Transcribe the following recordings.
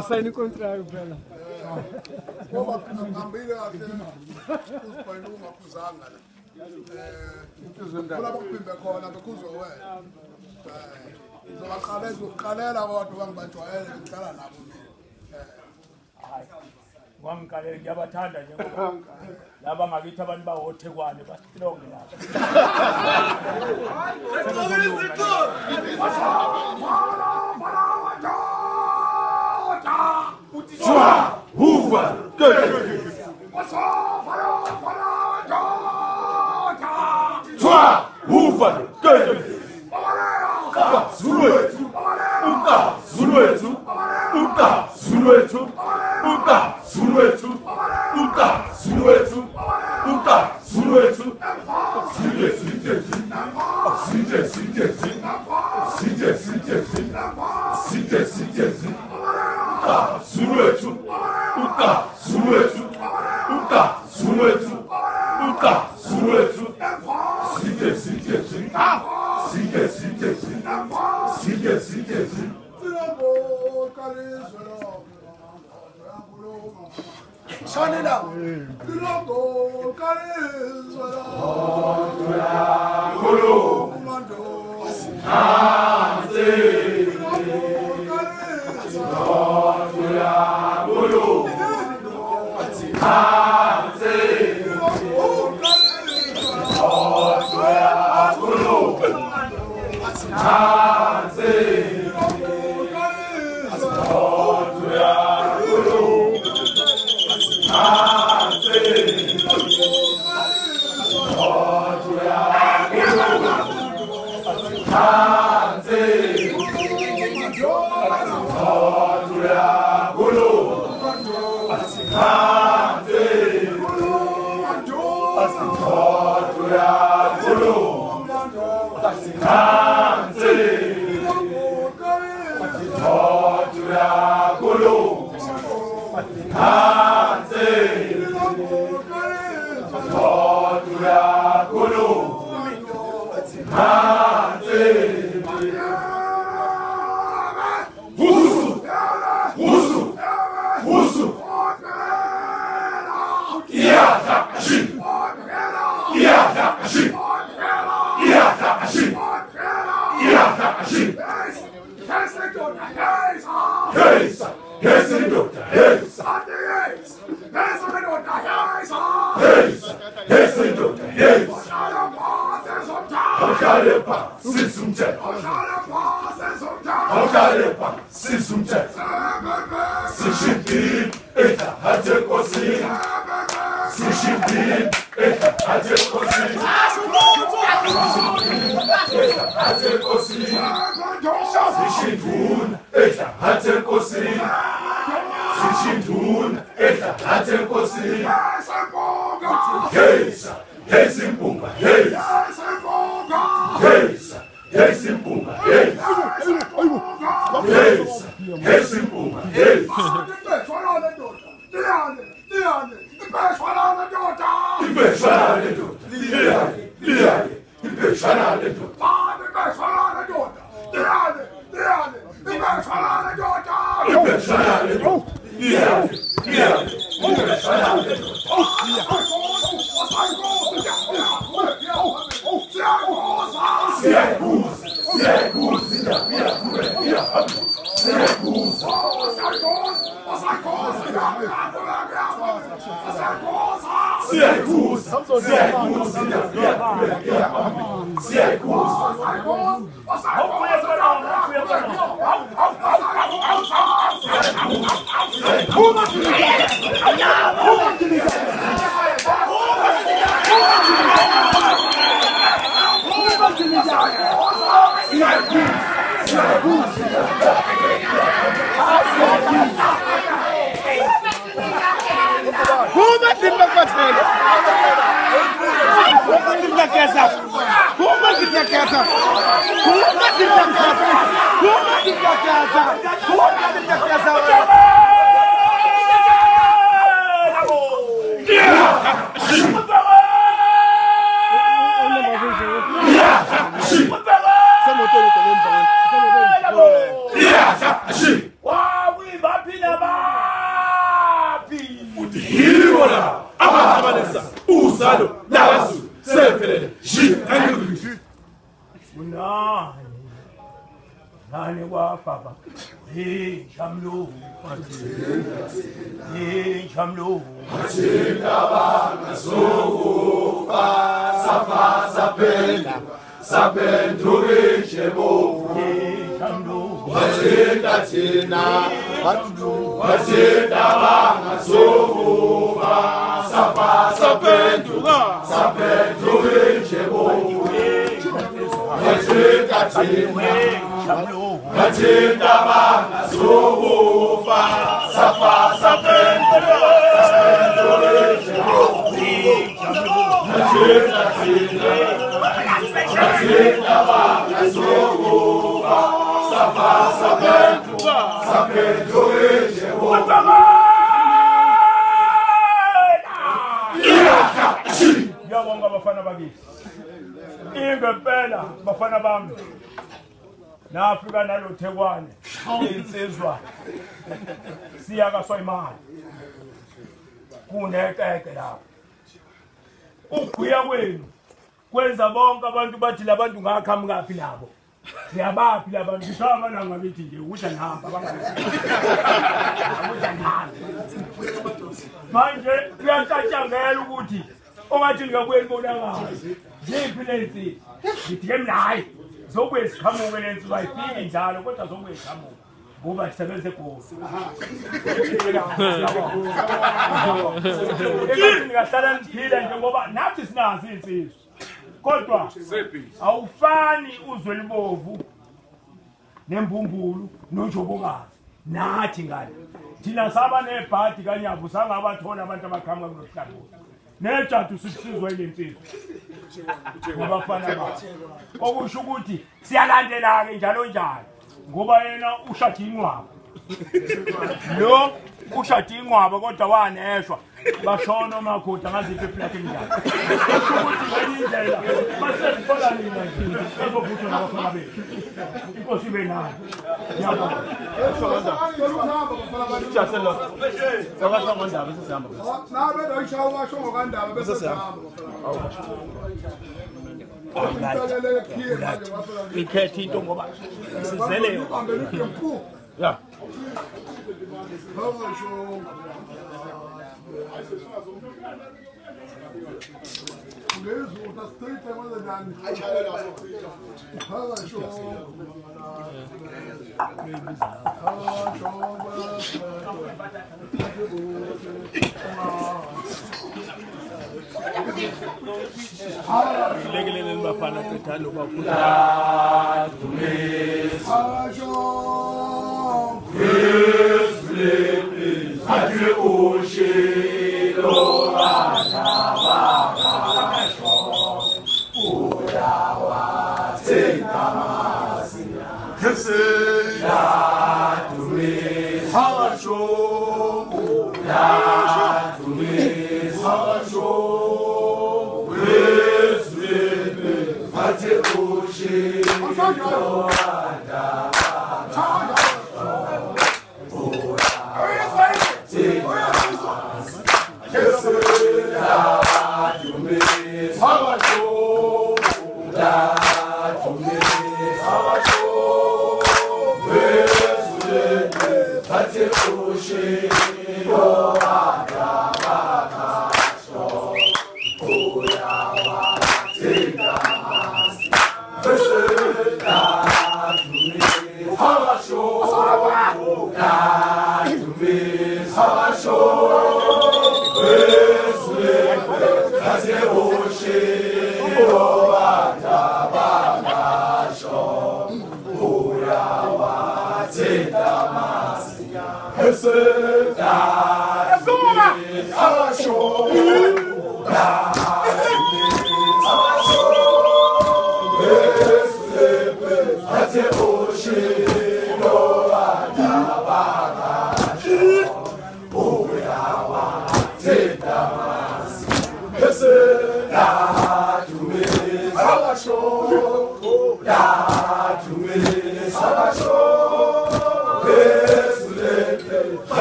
Sai no contrário, Bela. Wamkale ngiyabathanda nje ngoba laba ngakithi abantu bawothekwane basilonge lapha. Swa huva Swa huva Zuluethu Uka Zuluethu Uka Zuluethu Uka Zuluethu Uka Zuluethu Uka Zuluethu Sinde sinde sinde sinde sinde sinde sinde sinde sinde Uka Zuluethu Uka Zuluethu Uka Zuluethu Uka Zuluethu Sinde sinde sinde sinde sinde sinde sinde sinde Shine it out. Ibona abamanesa uzalo lazu sephelele shi angikuthi nani kwafaka Shamlu Shamlu Sindabanga sokufa safa sapenda sapendukishe bovu Shamlu wathinda thina wathindabanga sokufa safa sapenduka sapendukishe bovu wathinda thina wathindabanga sokufa safa sapenduka sapendukishe bovu wathinda thina wathindabanga sokufa safa sapenduka sapendukishe bovu Yabonga bafana bakithi ingempela bafana bami nafika naloThekwane insizwa siyaka soyimali kunekeke lapho ukugwiya kwenu kwenza bonke abantu bathi labantu ngakhamukaphi nabo siyabaphi labantu kushama nangabithi nje ukuthi ngihamba manje kuyacatshangela ukuthi ongathi ngakweni bonakazi ziphi lezi ngithe mnayi zokuye siqhamuke lensizwa ayifiki njalo kodwa zokuye siqhamuke ngoba sisebenze eGoli ngahlala niphile nje ngoba nathi sinazi insizwa kodwa awufani uzwe libovu nembumbulu noJobokazi nathi ngale thina saba nebhadi kanyabu sangabathola abantu abakhamuka kulohlalo nejadu sisizwe lensizwa ngabafana bathi okusho ukuthi siyalandela ke njalo njalo ngoba yena ushada ingcwaba lo ushada ingcwaba kodwa waneshwa bashona omakhoda ngaziphi eplate njalo ukuthi indlela basezithola nina ezovuthwa nabafana bethu inkosi ibe nayo yabona Jaselo sakasho ngondaba sesihamba nabe doyishawa washo ngokandaba bese sihamba ikhethe into ngoba sizeleyo ya lekelele bafana qethana lobakhulu Ati ushilo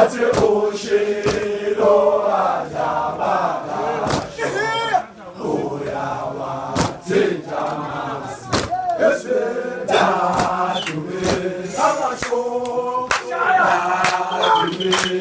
Ati Take